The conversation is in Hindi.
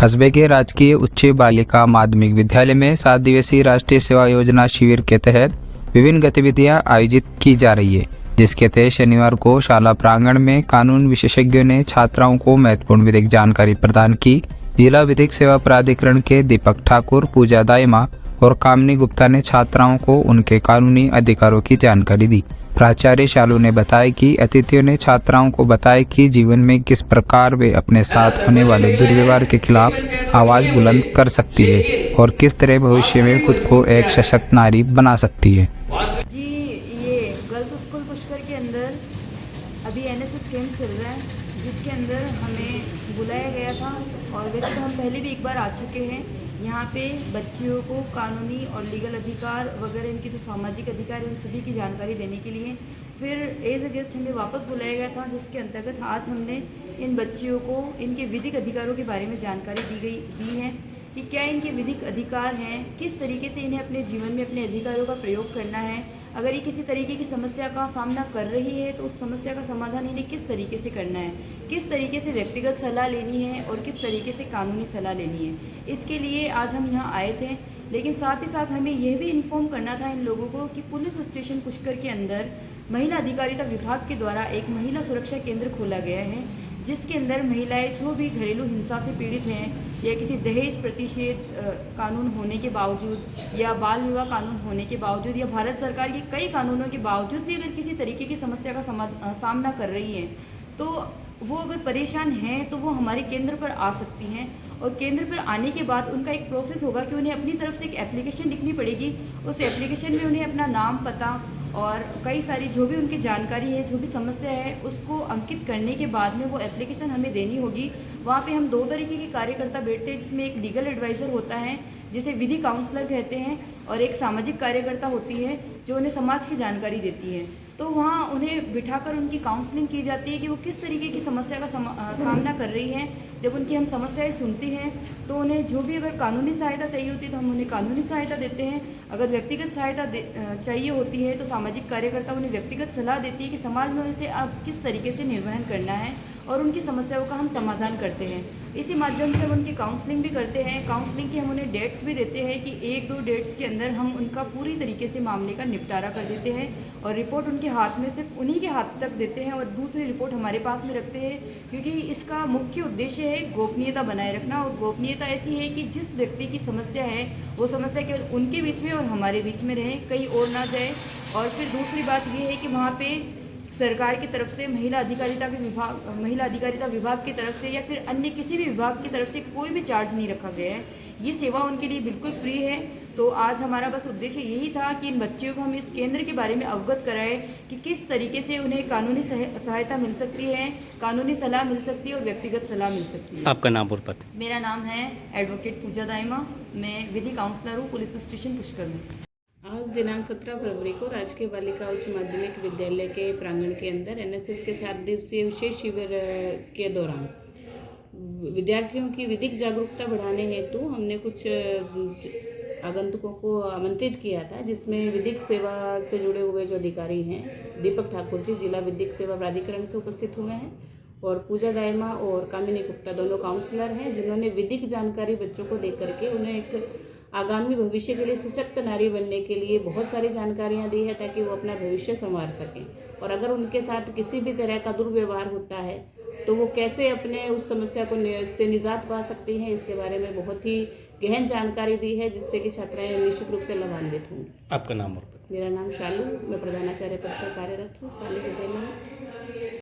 कस्बे के राजकीय उच्च बालिका माध्यमिक विद्यालय में 7 दिवसीय राष्ट्रीय सेवा योजना शिविर के तहत विभिन्न गतिविधियां आयोजित की जा रही है, जिसके तहत शनिवार को शाला प्रांगण में कानून विशेषज्ञों ने छात्राओं को महत्वपूर्ण विधिक जानकारी प्रदान की। जिला विधिक सेवा प्राधिकरण के दीपक ठाकुर, पूजा दाइमा और कामिनी गुप्ता ने छात्राओं को उनके कानूनी अधिकारों की जानकारी दी। प्राचार्य शालू ने बताया कि अतिथियों ने छात्राओं को बताया कि जीवन में किस प्रकार वे अपने साथ होने वाले दुर्व्यवहार के खिलाफ आवाज बुलंद कर सकती है और किस तरह भविष्य में खुद को एक सशक्त नारी बना सकती है। जी, ये गर्ल्स स्कूल पुष्कर के अंदर अभी एनएसएस कैंप चल रहा है, जिसके अंदर हमें बुलाया गया था और वैसे तो हम पहले भी एक बार आ चुके हैं। यहाँ पे बच्चियों को कानूनी और लीगल अधिकार वगैरह इनके जो सामाजिक अधिकार हैं उन सभी की जानकारी देने के लिए फिर एज ए गेस्ट हमें वापस बुलाया गया था, जिसके अंतर्गत आज हमने इन बच्चियों को इनके विधिक अधिकारों के बारे में जानकारी दी है कि क्या इनके विधिक अधिकार हैं, किस तरीके से इन्हें अपने जीवन में अपने अधिकारों का प्रयोग करना है। अगर ये किसी तरीके की समस्या का सामना कर रही है तो उस समस्या का समाधान इन्हें किस तरीके से करना है, किस तरीके से व्यक्तिगत सलाह लेनी है और किस तरीके से कानूनी सलाह लेनी है। इसके लिए आज हम यहाँ आए थे, लेकिन साथ ही साथ हमें यह भी इन्फॉर्म करना था इन लोगों को कि पुलिस स्टेशन पुष्कर के अंदर महिला अधिकारिता विभाग के द्वारा एक महिला सुरक्षा केंद्र खोला गया है, जिसके अंदर महिलाएं जो भी घरेलू हिंसा से पीड़ित हैं या किसी दहेज प्रतिषेध कानून होने के बावजूद या बाल विवाह कानून होने के बावजूद या भारत सरकार के कई कानूनों के बावजूद भी अगर किसी तरीके की समस्या का सामना कर रही हैं तो वो अगर परेशान हैं तो वो हमारे केंद्र पर आ सकती हैं। और केंद्र पर आने के बाद उनका एक प्रोसेस होगा कि उन्हें अपनी तरफ से एक एप्लीकेशन लिखनी पड़ेगी। उस एप्लीकेशन में उन्हें अपना नाम, पता और कई सारी जो भी उनकी जानकारी है, जो भी समस्या है, उसको अंकित करने के बाद में वो एप्लीकेशन हमें देनी होगी। वहाँ पे हम 2 तरीके के कार्यकर्ता बैठते हैं, जिसमें एक लीगल एडवाइज़र होता है जिसे विधि काउंसलर कहते हैं और एक सामाजिक कार्यकर्ता होती है जो उन्हें समाज की जानकारी देती है। तो वहाँ उन्हें बिठाकर उनकी काउंसलिंग की जाती है कि वो किस तरीके की समस्या का सामना कर रही हैं। जब उनकी हम समस्याएं सुनती हैं तो उन्हें जो भी अगर कानूनी सहायता चाहिए होती है तो हम उन्हें कानूनी सहायता देते हैं। अगर व्यक्तिगत सहायता चाहिए होती है तो सामाजिक कार्यकर्ता उन्हें व्यक्तिगत सलाह देती है कि समाज में उनसे अब किस तरीके से निर्वहन करना है और उनकी समस्याओं का हम समाधान करते हैं। इसी माध्यम से हम उनकी काउंसलिंग भी करते हैं। काउंसलिंग की हम उन्हें डेट्स भी देते हैं कि 1-2 डेट्स के अंदर हम उनका पूरी तरीके से मामले का निपटारा कर देते हैं और रिपोर्ट उनके हाथ में सिर्फ उन्हीं के हाथ तक देते हैं और दूसरी रिपोर्ट हमारे पास में रखते हैं, क्योंकि इसका मुख्य उद्देश्य है गोपनीयता बनाए रखना। और गोपनीयता ऐसी है कि जिस व्यक्ति की समस्या है वो समस्या केवल उनके बीच में और हमारे बीच में रहे, कहीं और ना जाए। और फिर दूसरी बात ये है कि वहाँ पे सरकार की तरफ से महिला अधिकारिता विभाग की तरफ से या फिर अन्य किसी भी विभाग की तरफ से कोई भी चार्ज नहीं रखा गया है। ये सेवा उनके लिए बिल्कुल फ्री है। तो आज हमारा बस उद्देश्य यही था कि इन बच्चियों को हम इस केंद्र के बारे में अवगत कराएं कि किस तरीके से उन्हें कानूनी सहायता मिल सकती है, कानूनी सलाह मिल सकती है और व्यक्तिगत सलाह मिल सकती है। आपका नाम और पता? मेरा नाम है एडवोकेट पूजा दाइमा। मैं विधि काउंसलर हूँ पुलिस स्टेशन पुष्कर में। आज दिनांक 17 फरवरी को राजकीय बालिका उच्च माध्यमिक विद्यालय के प्रांगण के अंदर एनएसएस के 7 दिवसीय विशेष शिविर के दौरान विद्यार्थियों की विधिक जागरूकता बढ़ाने हेतु हमने कुछ आगंतुकों को आमंत्रित किया था, जिसमें विधिक सेवा से जुड़े हुए जो अधिकारी हैं दीपक ठाकुर जी जिला विधिक सेवा प्राधिकरण से उपस्थित हुए हैं और पूजा दाइमा और कामिनी गुप्ता दोनों काउंसलर हैं, जिन्होंने विधिक जानकारी बच्चों को दे करके उन्हें एक आगामी भविष्य के लिए सशक्त नारी बनने के लिए बहुत सारी जानकारियां दी है ताकि वो अपना भविष्य संवार सकें। और अगर उनके साथ किसी भी तरह का दुर्व्यवहार होता है तो वो कैसे अपने उस समस्या को से निजात पा सकती हैं, इसके बारे में बहुत ही गहन जानकारी दी है, जिससे कि छात्राएं निश्चित रूप से लाभान्वित होंगी। आपका नाम और पता? मेरा नाम शालू, मैं प्रधानाचार्य पद पर कार्यरत हूँ स्थानीय विद्यालय में।